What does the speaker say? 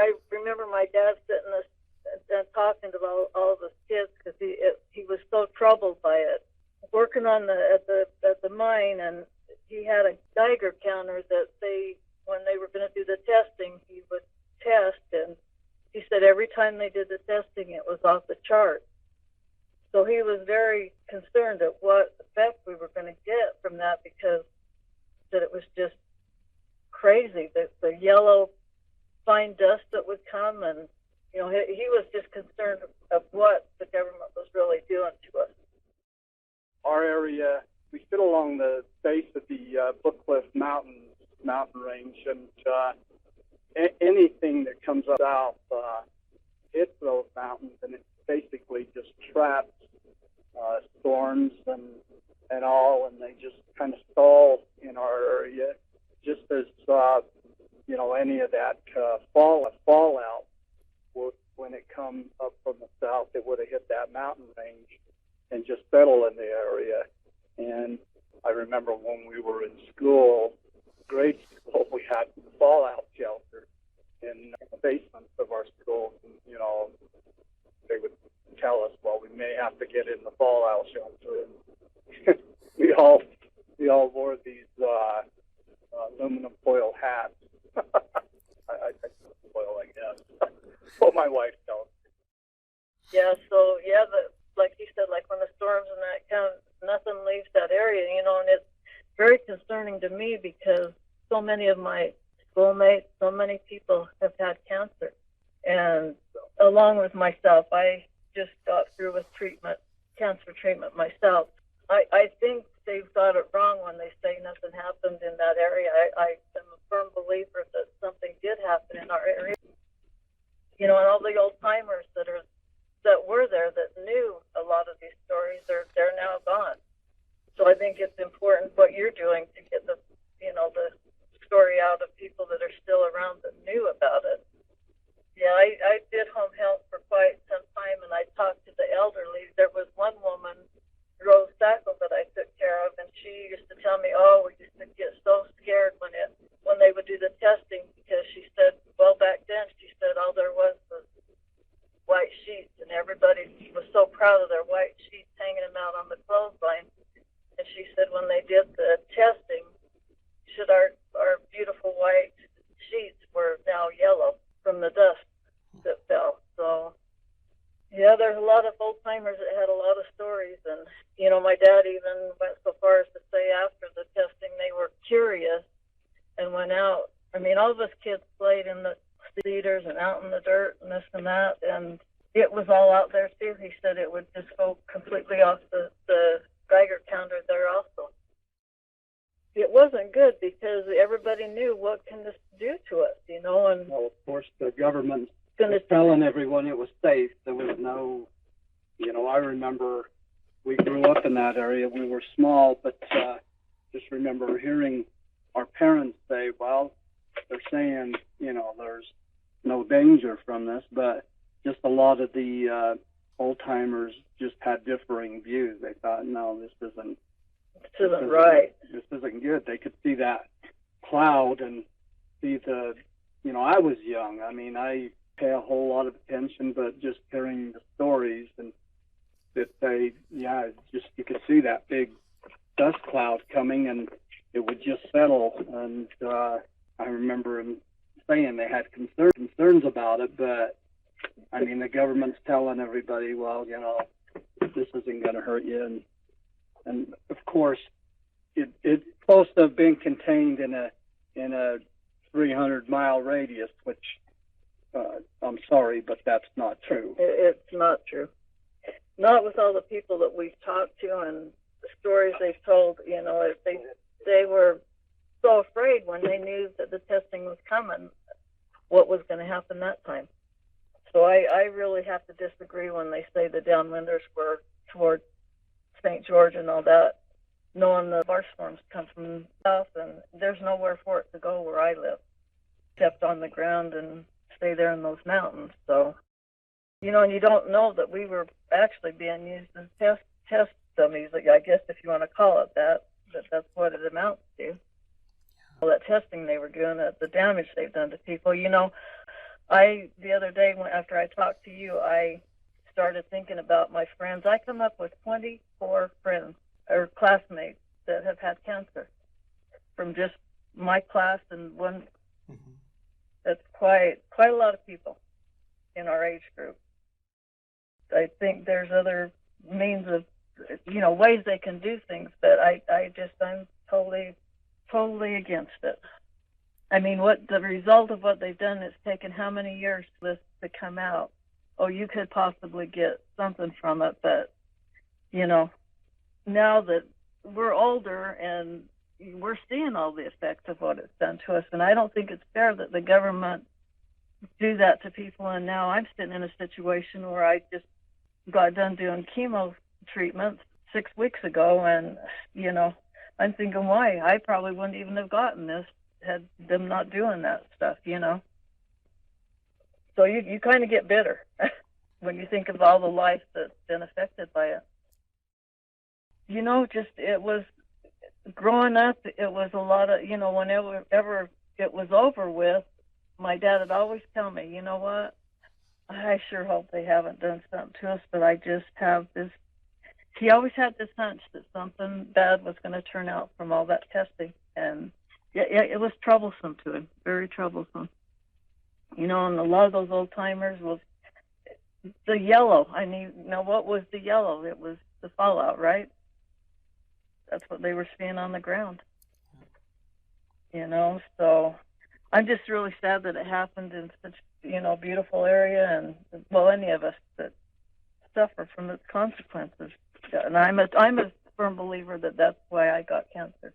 I remember my dad sitting and talking to all of his kids because he was so troubled by it. Working on at the mine, and he had a Geiger counter that when they were going to do the testing, he would test, and he said every time they did the testing, it was off the chart. So he was very concerned at what effect we were going to get from that, because that it was just crazy, the yellow fine dust that would come, and he was just concerned of what the government was really doing to us. Our area, we sit along the base of the Bookcliff mountain range, and anything that comes up south hits those mountains, and it basically just traps storms and all, and they just kind of stall in our area, just as any of that fallout would, when it comes up from the south, it would have hit that mountain range and just settle in the area. And I remember when we were in school, grade school, we had fallout shelter in the basements of our schools. And, they would tell us, well, we may have to get in the fallout shelter. And we all wore these aluminum foil hats. I foil, I guess. What my wife tells me. Yeah, so, like you said, like when the storms and that come, nothing leaves that area, and it's very concerning to me because so many of my schoolmates, so many people have had cancer. And along with myself, I just got through with cancer treatment myself. I think they've got it wrong when they say nothing happened in that area. I am a firm believer that something did happen in our area. And all the old timers that were there that knew a lot of these stories, they're now gone. So I think it's important what you're doing to get the story out of people that are still around that knew about it. Yeah, I did home health for quite some time, and I talked to the elderly. There was one woman, Rose Sackle, that I took care of, and she used to tell me, we used to get so scared when they would do the testing, because she said, well, back then, she said all there was white sheets, and everybody was so proud of their white sheets, hanging them out on the clothesline. And she said when they did the testing, she said our beautiful white sheets were now yellow from the dust that fell. So, yeah, there's a lot of old-timers that had a lot of stories. And, my dad even went so far as to say after the testing they were curious and went out. I mean, all of us kids played in the cedars and out in the dirt and this and that, and it was all out there too. He said it would just go completely off the Geiger counter there also. It wasn't good because everybody knew what can this do to us, and well, of course the government was telling everyone it was safe. There was no, I remember we grew up in that area. We were small, but just remember hearing our parents say, well, they're saying, there's no danger from this, but just a lot of the old-timers just had differing views. They thought, no, this isn't right. This isn't good. They could see that cloud and see I was young. I mean, I pay a whole lot of attention, but just hearing the stories and that you could see that big dust cloud coming and it would just settle. And I remember him saying they had concerns about it, but I mean, the government's telling everybody, well, this isn't going to hurt you. And of course, it's supposed to have been contained in a 300-mile radius, which I'm sorry, but that's not true. It's not true. Not with all the people that we've talked to and the stories they've told. They were so afraid when they knew that the testing was coming, what was going to happen that time. So I really have to disagree when they say the Downwinders were toward St. George and all that, knowing the bar storms come from the south, and there's nowhere for it to go where I live, except on the ground and stay there in those mountains. So, and you don't know that we were actually being used as test dummies, I guess, if you want to call it that, that's what it amounts to. All that testing they were doing, the damage they've done to people. the other day, after I talked to you, I started thinking about my friends. I come up with 24 friends or classmates that have had cancer from just my class, and one. Mm-hmm. That's quite a lot of people in our age group. I think there's other means of, ways they can do things, but I'm totally against it. I mean, what the result of what they've done is taken how many years for this to come out? Oh, you could possibly get something from it, but, now that we're older and we're seeing all the effects of what it's done to us, and I don't think it's fair that the government do that to people. And now I'm sitting in a situation where I just got done doing chemo treatments 6 weeks ago, and, I'm thinking, why? I probably wouldn't even have gotten this had them not doing that stuff, So you kind of get bitter when you think of all the life that's been affected by it. It was growing up, it was a lot of, whenever it was over with, my dad would always tell me, you know what, I sure hope they haven't done something to us, but I just have this. He always had this hunch that something bad was going to turn out from all that testing. And it was troublesome to him, very troublesome. And a lot of those old timers was the yellow. What was the yellow? It was the fallout, right? That's what they were seeing on the ground. So I'm just really sad that it happened in such, beautiful area, and, well, any of us that suffer from its consequences. And I'm a firm believer that that's why I got cancer.